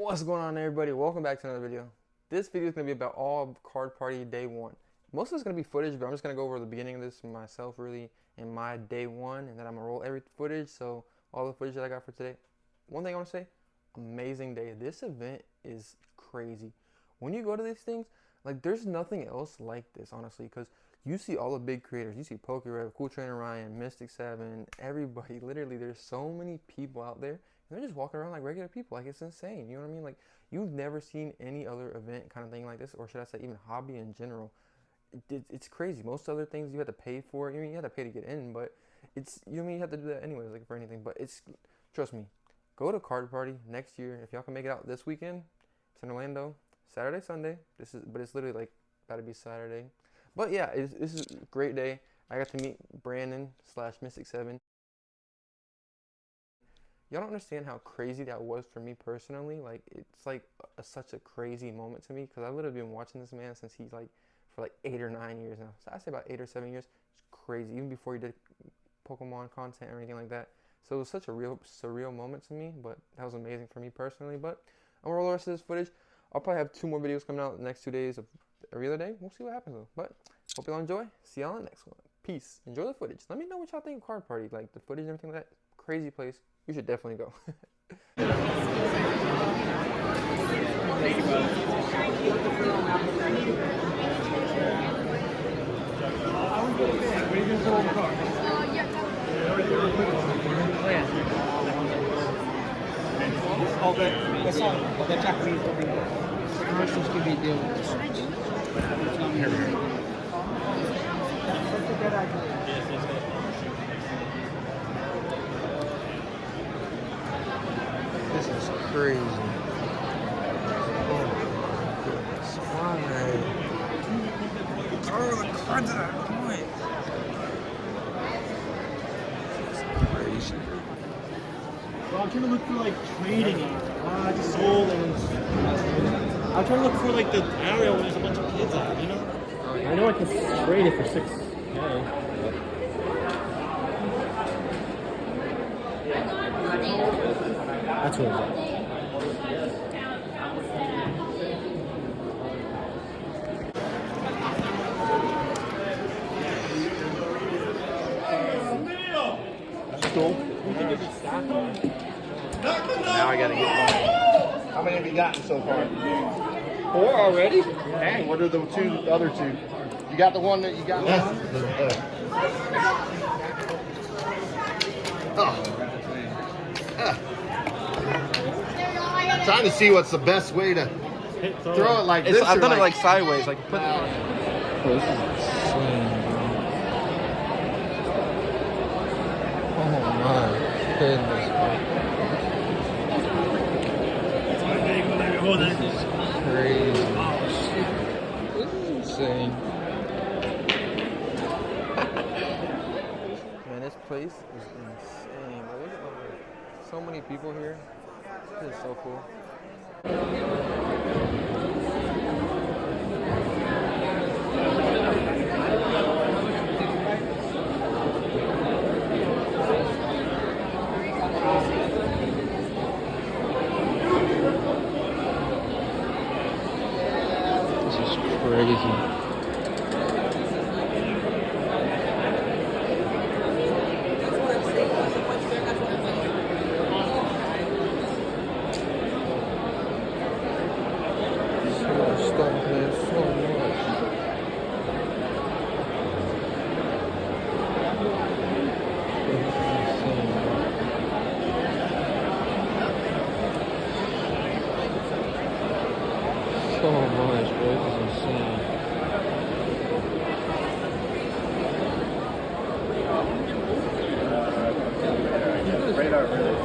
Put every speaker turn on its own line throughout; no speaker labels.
What's going on, everybody? Welcome back to another video. This video is going to be about all card party day one. Most of it's going to be footage, but I'm just going to go over the beginning of this myself, really, in my day one, and then I'm going to roll every footage, so all the footage that I got for today. One thing I want to say, amazing day. This event is crazy. When you go to these things, like, there's nothing else like this, honestly, because you see all the big creators. You see PokeRev, Cool Trainer Ryan, Mystic7, everybody. Literally, there's so many people out there. And they're just walking around like regular people. Like, it's insane. You know what I mean? Like, you've never seen any other event kind of thing like this, or should I say even hobby in general. It's crazy. Most other things you have to pay for. I mean, you have to pay to get in, but it's, you know what I mean, you have to do that anyways, like for anything. But it's, trust me, go to Card Party next year. If y'all can make it out this weekend, it's in Orlando, Saturday, Sunday. But it's literally like about to be Saturday. But yeah, this is a great day. I got to meet Brandon / Mystic7. Y'all don't understand how crazy that was for me personally. Like, it's like such a crazy moment to me, because I've literally been watching this man since he's like, for like 8 or 9 years now. So I say about 8 or 7 years. It's crazy, even before he did Pokemon content or anything like that. So it was such a real surreal moment to me, but that was amazing for me personally. But I'm gonna roll the rest of this footage. I'll probably have 2 more videos coming out the next 2 days of every other day. We'll see what happens though. But hope y'all enjoy. See y'all in the next one. Peace. Enjoy the footage. Let me know what y'all think of Card Party. Like, the footage and everything like that. Crazy place. You should definitely go.
Thank you, brother. The Japanese commercials give you a deal with this. That's a good idea.
This is crazy. Oh my goodness. Why? Oh, the cards that I want. This is crazy.
Well, I'm trying to look for like trading. I just sold and I'm trying to look for like the area where there's a bunch of kids at, you know? I know I can trade it for 6K. That's what it's at.
Cool. Now I gotta get one.
How many have you gotten so far?
4 already?
Dang, what are the other two? You got the one that you got? Trying to see what's the best way to throw it like this.
I've done
like,
it like sideways, like put it. Oh, this is insane, bro. Oh my goodness, bro. This is crazy. This is insane. Man, this place is insane. Bro. Look at so many people here. This is so cool. Crazy. So much, bro. This is insane.
radar really.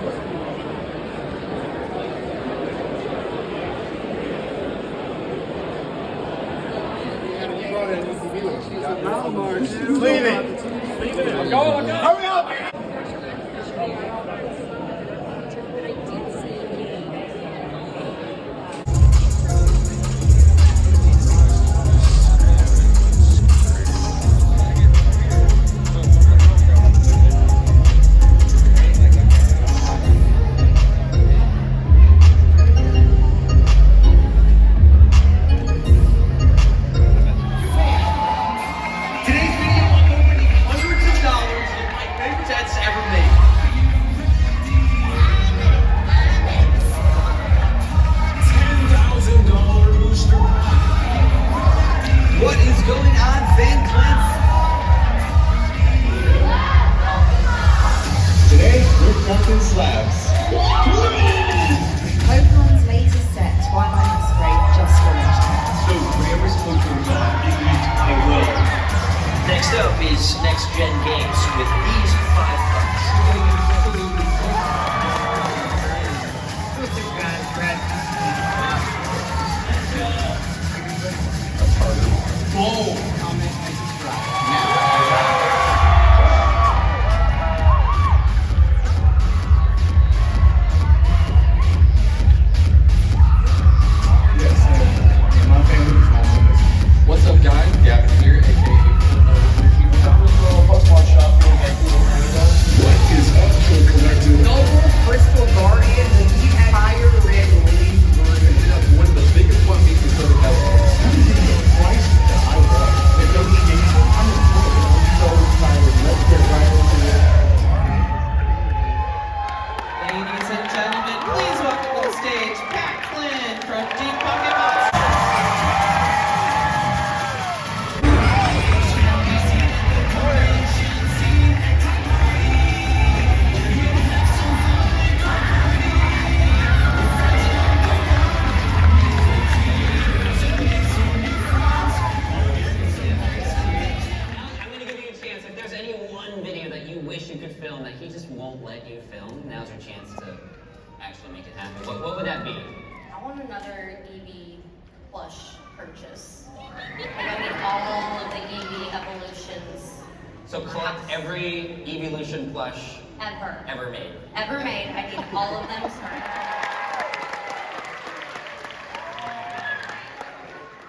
Leave it. I'm going. Hurry up.
make it happen, what would that be?
I want another Eevee plush purchase. Like I need all of the Eevee evolutions.
So collect every evolution plush
Ever
made.
Ever made. I need all of them.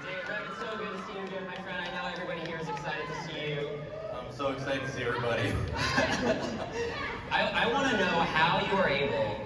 Dave, it's so good to see you again, my friend. I know everybody here is excited to see you.
I'm so excited to see everybody.
I want to know how you are able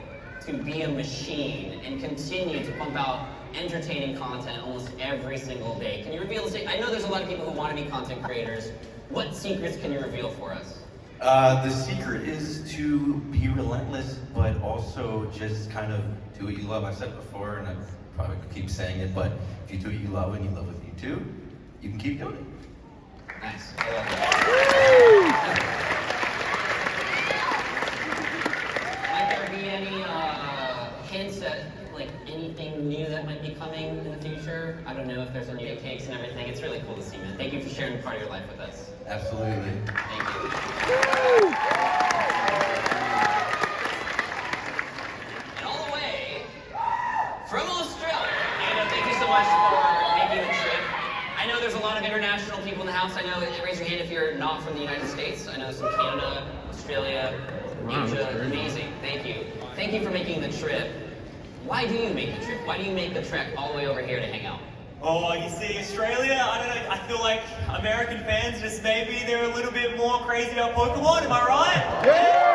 to be a machine and continue to pump out entertaining content almost every single day. Can you reveal this? I know there's a lot of people who want to be content creators. What secrets can you reveal for us?
The secret is to be relentless, but also just kind of do what you love. I've said it before, and I probably could keep saying it, but if you do what you love and you love what you do, you can keep doing it.
Nice. I love that. Might there be any hints at like anything new that might be coming in the future? I don't know if there's any cakes and everything. It's really cool to see, man. Thank you for sharing part of your life with us.
Absolutely.
Thank you. And all the way from Australia. And thank you so much for making the trip. I know there's a lot of international people in the house. I know, raise your hand if you're not from the United States. I know some Canada, Australia, Asia. Amazing. Thank you. Thank you for making the trip. Why do you make the trip? Why do you make the trek all the way over here to hang out?
Oh, you see, Australia, I don't know, I feel like American fans just maybe they're a little bit more crazy about Pokemon, am I right? Yeah!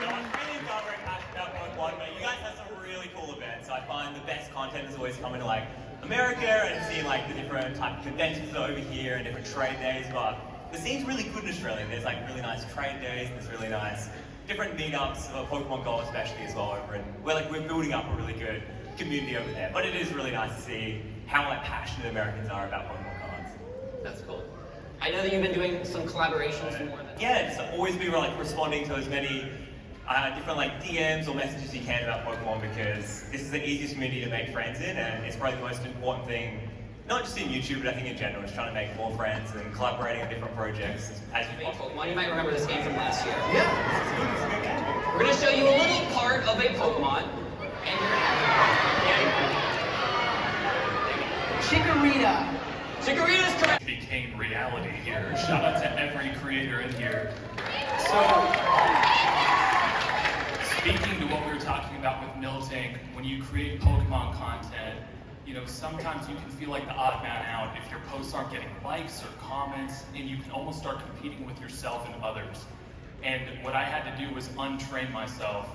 No, Australians are very passionate about Pokemon, but you guys have some really cool events. I find the best content is always coming to like America and seeing like the different type of conventions over here and different trade days, but the scene's really good in Australia. There's like really nice trade days, there's really nice different meetups, Pokemon Go especially as well over, and we're building up a really good community over there. But it is really nice to see how like passionate Americans are about Pokemon cards.
That's cool. I know that you've been doing some collaborations and more than
yeah, just always be like responding to as many different like DMs or messages you can about Pokemon, because this is the easiest community to make friends in, and it's probably the most important thing, not just in YouTube, but I think in general, just trying to make more friends and collaborating on different projects as you possibly.
Pokemon. You might remember this game from last year.
Yeah, this is good. This is a good game.
We're gonna show you a little part of a Pokemon, and you're gonna have to
Chikorita.
Chikorita's correct.
Became reality here. Shout out to every creator in here. So, speaking to what we were talking about with Miltank, when you create Pokemon content, you know, sometimes you can feel like the odd man out if your posts aren't getting likes or comments, and you can almost start competing with yourself and others. And what I had to do was untrain myself,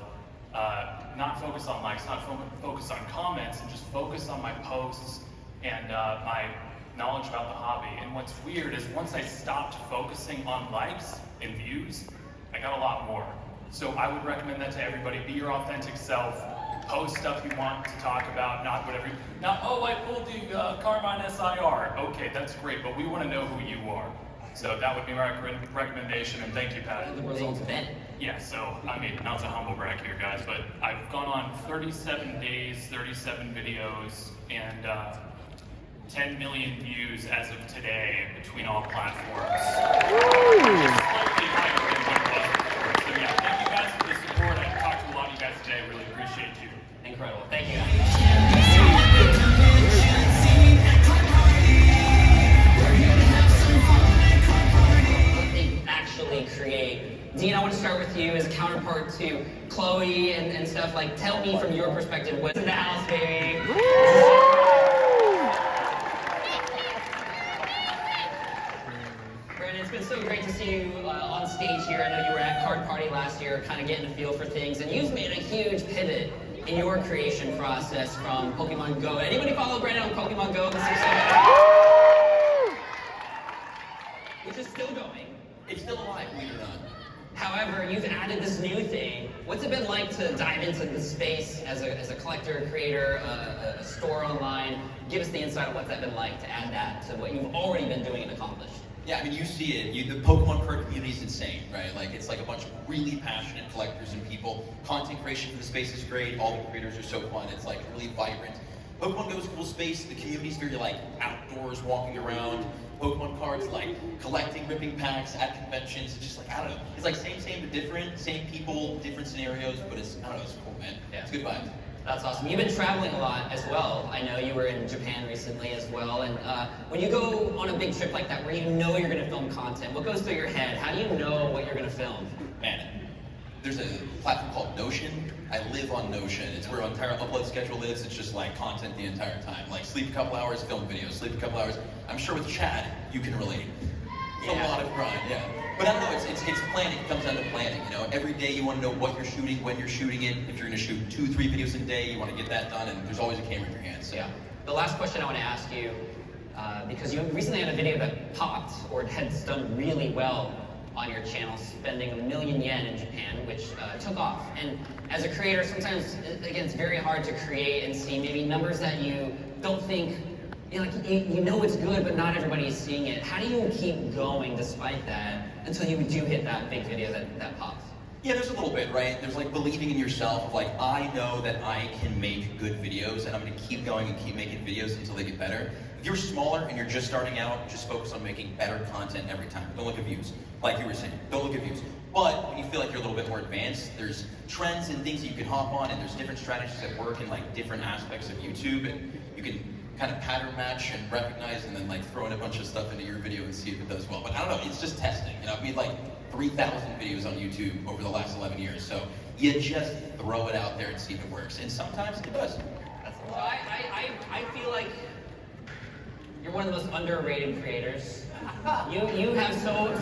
not focus on likes, not focus on comments, and just focus on my posts and my knowledge about the hobby. And what's weird is once I stopped focusing on likes and views, I got a lot more. So I would recommend that to everybody. Be your authentic self. Post stuff you want to talk about, not whatever. Oh, I pulled the Carmine SIR. Okay, that's great, but we want to know who you are. So that would be my recommendation, and thank you, Pat.
The results then.
Yeah, so, I mean, not to humble brag here, guys, but I've gone on 37 days, 37 videos, and 10 million views as of today between all platforms. Slightly higher than what it was before. So yeah, thank you guys for the support. I talked to a lot of you guys today. Really appreciate you.
Incredible. Thank you. What they actually create. Dean, I want to start with you as a counterpart to Chloe and stuff. Like, tell me from your perspective what's in the house, baby. Brandon, it's been so great to see you on stage here. I know you were at Card Party last year, kind of getting a feel for things, and you've made a huge pivot in your creation process from Pokemon Go. Anybody follow Brandon on Pokemon Go? Which is still going.
It's still alive, believe it or not.
However, you've added this new thing. What's it been like to dive into the space as a collector, creator, a store online? Give us the insight of what's that been like to add that to what you've already been doing and accomplished.
Yeah, I mean, you see it. The Pokemon card community is insane, right? Like, it's like a bunch of really passionate collectors and people. Content creation for the space is great. All the creators are so fun. It's like really vibrant. Pokemon Go is a cool space. The community's very like outdoors, walking around. Pokemon cards, like collecting, ripping packs at conventions. It's just like, I don't know. It's like same but different. Same people, different scenarios, but it's, I don't know, it's cool, man.
Yeah.
It's good vibes.
That's awesome. You've been traveling a lot as well. I know you were in Japan recently as well. And when you go on a big trip like that, where you know you're going to film content, what goes through your head? How do you know what you're going to film?
Man, there's a platform called Notion. I live on Notion. It's where our entire upload schedule lives. It's just like content the entire time. Like sleep a couple hours, film videos. Sleep a couple hours. I'm sure with Chad, you can relate. It's a lot of grind, yeah. But I don't know, it's planning. It comes down to planning. You know, every day you want to know what you're shooting, when you're shooting it. If you're going to shoot 2-3 videos a day, you want to get that done, and there's always a camera in your hands. So.
Yeah. The last question I want to ask you, because you recently had a video that popped or had done really well on your channel, spending 1 million yen in Japan, which took off. And as a creator, sometimes, again, it's very hard to create and see maybe numbers that you don't think, you know it's good, but not everybody is seeing it. How do you keep going despite that until you do hit that big video that pops?
Yeah, there's a little bit, right? There's like believing in yourself, of like, I know that I can make good videos, and I'm gonna keep going and keep making videos until they get better. If you're smaller and you're just starting out, just focus on making better content every time. Don't look at views, like you were saying, don't look at views. But when you feel like you're a little bit more advanced, there's trends and things that you can hop on, and there's different strategies that work in like different aspects of YouTube, and you can kind of pattern match and recognize, and then like throw in a bunch of stuff into your video and see if it does well. But I don't know, it's just testing. You know, I've made like 3,000 videos on YouTube over the last 11 years, so you just throw it out there and see if it works. And sometimes it does.
Well, I feel like you're one of the most underrated creators. You have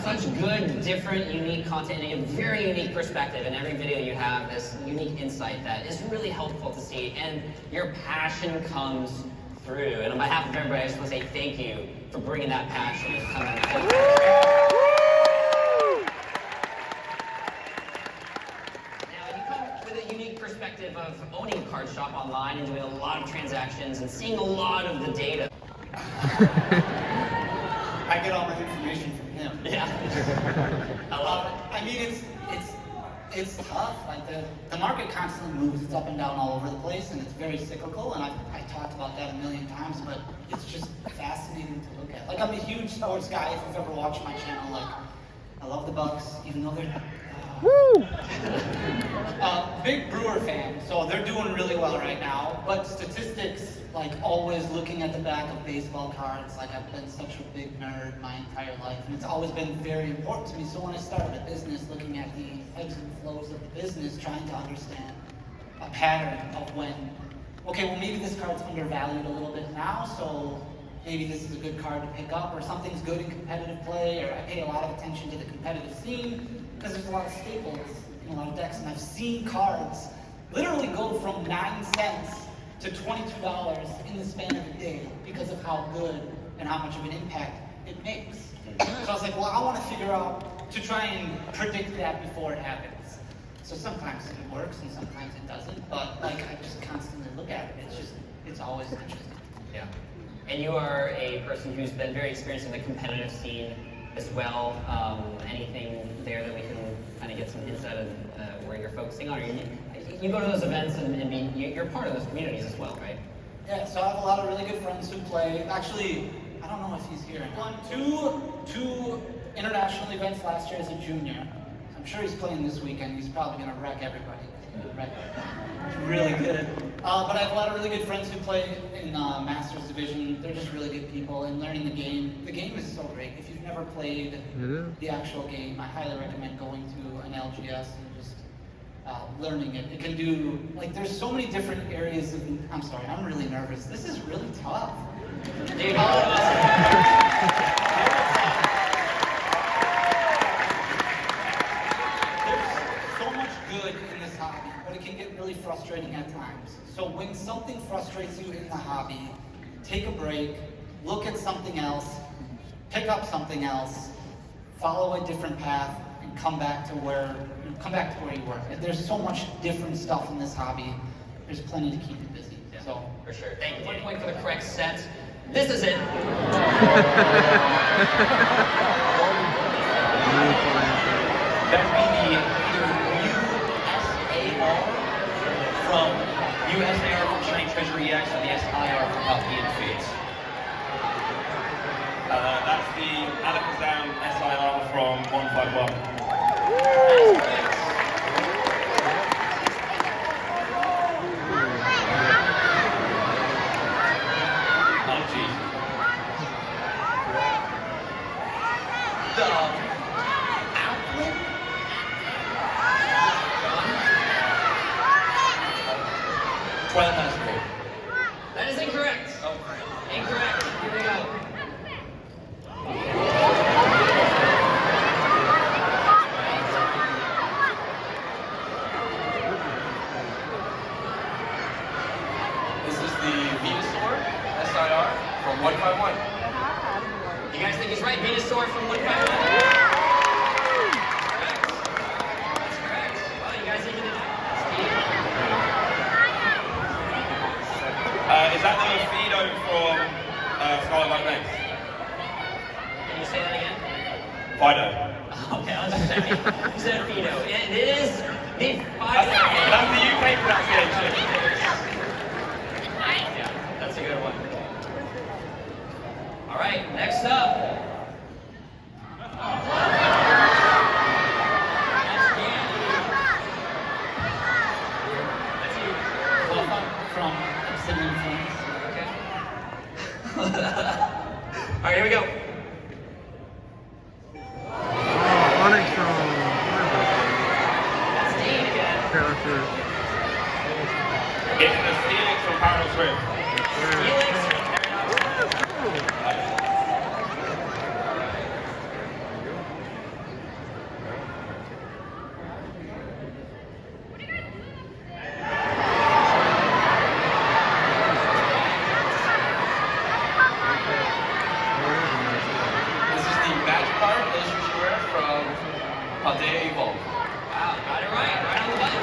such good, different, unique content, and a very unique perspective. In every video you have this unique insight that is really helpful to see, and your passion comes through. And on behalf of everybody, I just want to say thank you for bringing that passion and coming Now, you come with a unique perspective of owning a card shop online and doing a lot of transactions and seeing a lot of the data.
I get all my information from him.
Yeah. I love it.
I mean, it's tough. Like the market constantly moves. It's up and down all over the place, and it's very cyclical. And I talked about that 1,000,000 times, but it's just fascinating to look at. Like, I'm a huge sports guy. If you've ever watched my channel, like, I love the Bucks, even though they're big Brewer fan, so they're doing really well right now. But statistics, like always looking at the back of baseball cards, like I've been such a big nerd my entire life, and it's always been very important to me. So when I started a business, looking at the ebbs and flows of the business, trying to understand a pattern of when, okay, well maybe this card's undervalued a little bit now, so maybe this is a good card to pick up, or something's good in competitive play, or I pay a lot of attention to the competitive scene, because there's a lot of staples in a lot of decks, and I've seen cards literally go from 9 cents to $22 in the span of a day because of how good and how much of an impact it makes. So I was like, well, I want to figure out to try and predict that before it happens. So sometimes it works and sometimes it doesn't, but like I just constantly look at it. It's always interesting.
Yeah. And you are a person who's been very experienced in the competitive scene as well. Anything there that we can kind of get some insight of where you're focusing on? Or you go to those events and you're part of those communities as well, right?
Yeah, so I have a lot of really good friends who play. Actually, I don't know if he's here. I won two international events last year as a junior. I'm sure he's playing this weekend. He's probably going to wreck everybody. He's really good. But I have a lot of really good friends who play in Masters Division. They're just really good people, and learning the game. The game is so great. If you've never played the actual game, I highly recommend going to an LGS and just learning it. It can do, like, there's so many different areas of, I'm sorry, I'm really nervous. This is really tough.
Dude,
good in this hobby, but it can get really frustrating at times. So when something frustrates you in the hobby, take a break, look at something else, pick up something else, follow a different path, and come back to where you were. There's so much different stuff in this hobby. There's plenty to keep you busy.
Yeah,
so
for sure. Thank you. 1 point for the correct set. This is it.
That would be the USAR from New SAR from Shiny Treasury EX and the SIR from Palpatine Fates.
That's the Alakazam SIR from 151.
Oh, jeez. The Outlet? Twilight Masquerade.
That is incorrect. Oh, incorrect. Here we go.
This is the Venusaur SIR from 151.
You guys think he's right? Venusaur from 151? Correct. That's correct. Well, you guys even did that.
Is that the Fido from Scarlet White Legs?
Can you say that again?
Fido.
Okay, I was just checking. You said Fido. It is the
That's
Fido.
the UK pronunciation.
Yeah, that's a good one. All right, next up. That's you.
From Obsidian Flames.
Okay. All right, here we go.
Onyx from.
That's Dean again.
It's the Felix from Paradox Rift.
Felix.
This is the Magikarp Illustration Rare from Paldea Evolve.
Wow, got it right. Right on the button.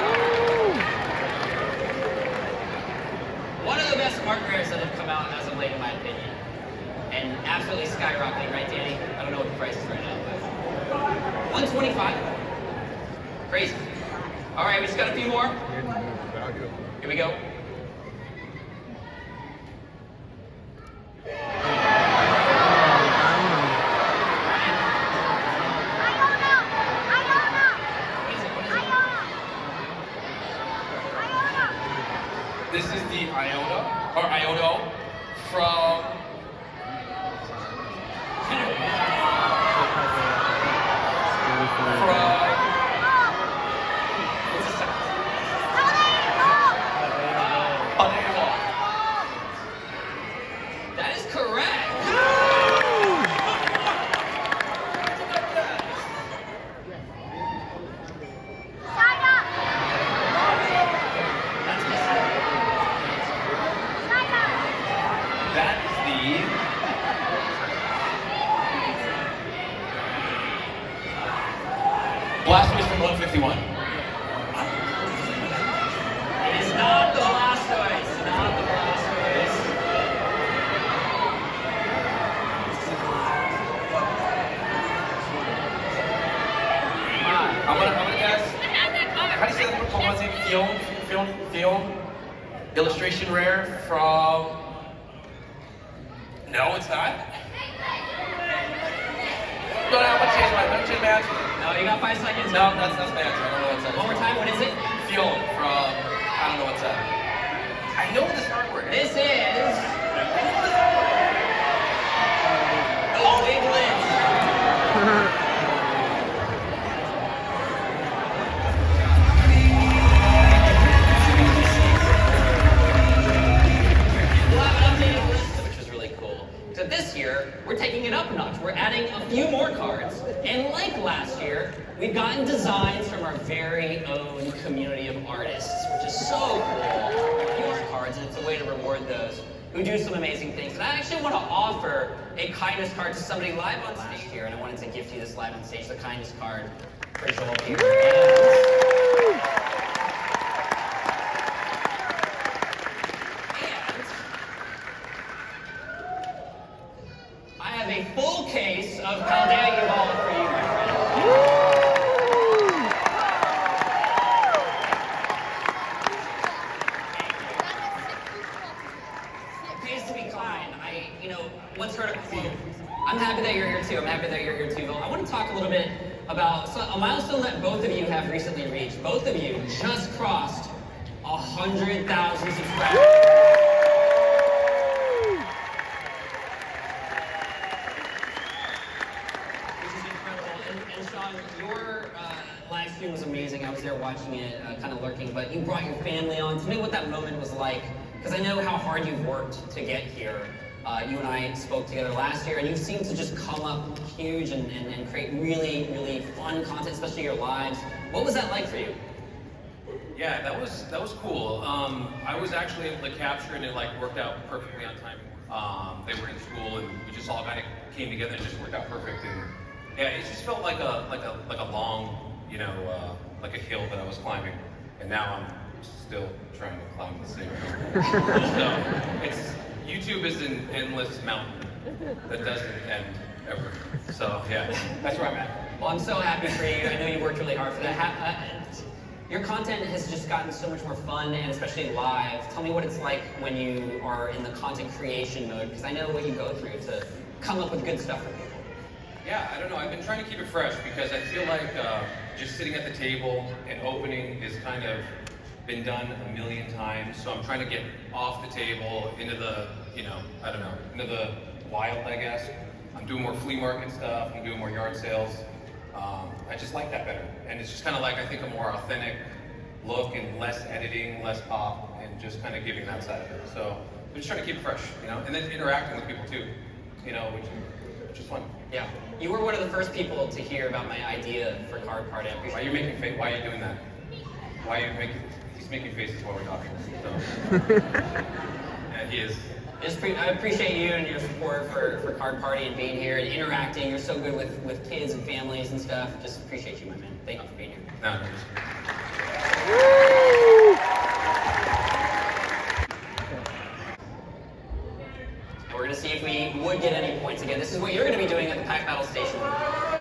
One of the best mark rares that have come out as of late, in my opinion. And absolutely skyrocketing, right, Danny? I don't know what the price is right now, but 125. Crazy. All right, we just got a few more. Here we go.
This is the Iono from what's this second? Paldea Evolve.
That is correct. That's missing.
That is the Blastoise from 151.
It is not the Blastoise. Not the Blastoise.
I'm gonna guess. How do you say that Pokemon's name? Fion? Illustration rare from. No, it's not. No, I'm gonna change my answer.
No, you got 5 seconds.
No, that's my answer. I don't know what's that.
One more time. What is it?
Fion from. I don't know what's that. I know this artwork.
This is. Oh, big lips. We'll have an updated list, which is really cool. So this year, we're taking it up a notch. We're adding a few more cards. And like last year, we've gotten designs from our very own community of artists, which is so cool. These cards, and it's a way to reward those who do some amazing things. And I actually want to offer a kindness card to somebody live on stage here, and I wanted to gift you this live on stage, the kindness card for Joel here. And I have a full case of Paldea Evolve for you, my friend. let's start a quote. I'm happy that you're here too. I'm happy that you're here too, Bill. I want to talk a little bit about a milestone that both of you have recently reached. Both of you just crossed 100,000 subscribers. Which is incredible. And Sean, your live stream was amazing. I was there watching it, kind of lurking, but you brought your family on. Tell me what that moment was like, because I know how hard you've worked to get here. You and I spoke together last year, and you seem to just come up huge and create really, really fun content, especially your lives. What was that like for you?
Yeah, that was cool. I was actually able to capture it, and it like worked out perfectly on time. They were in school, and we just all kind of came together and just worked out perfect. And yeah, it just felt like a long, you know, like a hill that I was climbing, and now I'm still trying to climb the same hill. So YouTube is an endless mountain that doesn't end ever. So yeah, that's where I'm at.
Well, I'm so happy for you. I know you worked really hard for that. Your content has just gotten so much more fun, and especially live. Tell me what it's like when you are in the content creation mode, because I know what you go through to come up with good stuff for people.
Yeah, I don't know. I've been trying to keep it fresh because I feel like just sitting at the table and opening is kind of been done a million times. So I'm trying to get off the table into the, you know, I don't know, into the wild, I guess. I'm doing more flea market stuff. I'm doing more yard sales. I just like that better. And it's just kind of like, I think, a more authentic look and less editing, less pop, and just kind of giving that side of it. So I'm just trying to keep it fresh, you know, and then interacting with people too, you know, which is fun.
Yeah. You were one of the first people to hear about my idea for Card Party.
Why are you doing that? Why are you making, he's making faces while we're talking. So. Yeah, he is.
I appreciate you and your support for Card Party and being here and interacting. You're so good with kids and families and stuff. Just appreciate you, my man. Thank you for being here.
No,
We're going to see if we would get any points again. This is what you're going to be doing at the Pack Battle Station.